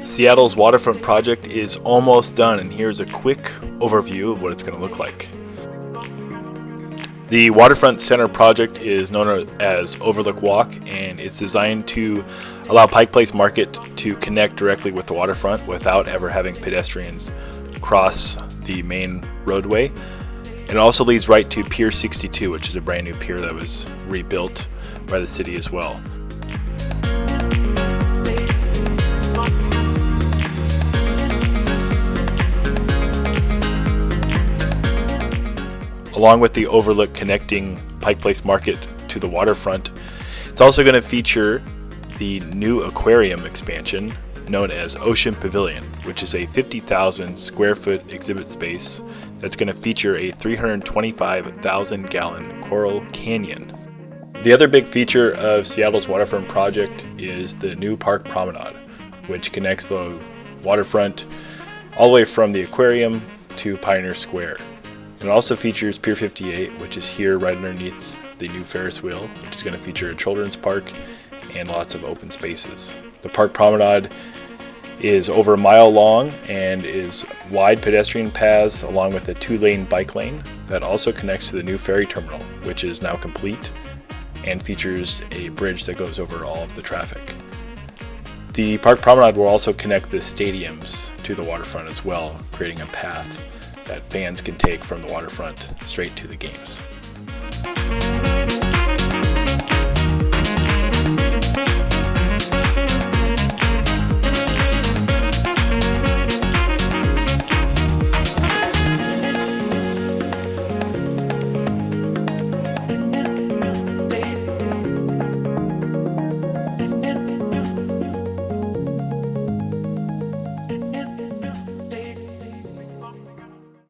Seattle's Waterfront project is almost done, and here's a quick overview of what it's going to look like. The Waterfront Center project is known as Overlook Walk, and it's designed to allow Pike Place Market to connect directly with the waterfront without ever having pedestrians cross the main roadway. It also leads right to Pier 62, which is a brand new pier that was rebuilt by the city as well. Along with the Overlook connecting Pike Place Market to the waterfront, it's also going to feature the new aquarium expansion known as Ocean Pavilion, which is a 50,000 square foot exhibit space that's going to feature a 325,000 gallon coral canyon. The other big feature of Seattle's waterfront project is the new park promenade, which connects the waterfront all the way from the aquarium to Pioneer Square. It also features Pier 58, which is here right underneath the new Ferris wheel, which is going to feature a children's park and lots of open spaces. The park promenade is over a mile long and is wide pedestrian paths along with a 2-lane bike lane that also connects to the new ferry terminal, which is now complete and features a bridge that goes over all of the traffic. The park promenade will also connect the stadiums to the waterfront as well, creating a path that fans can take from the waterfront straight to the games.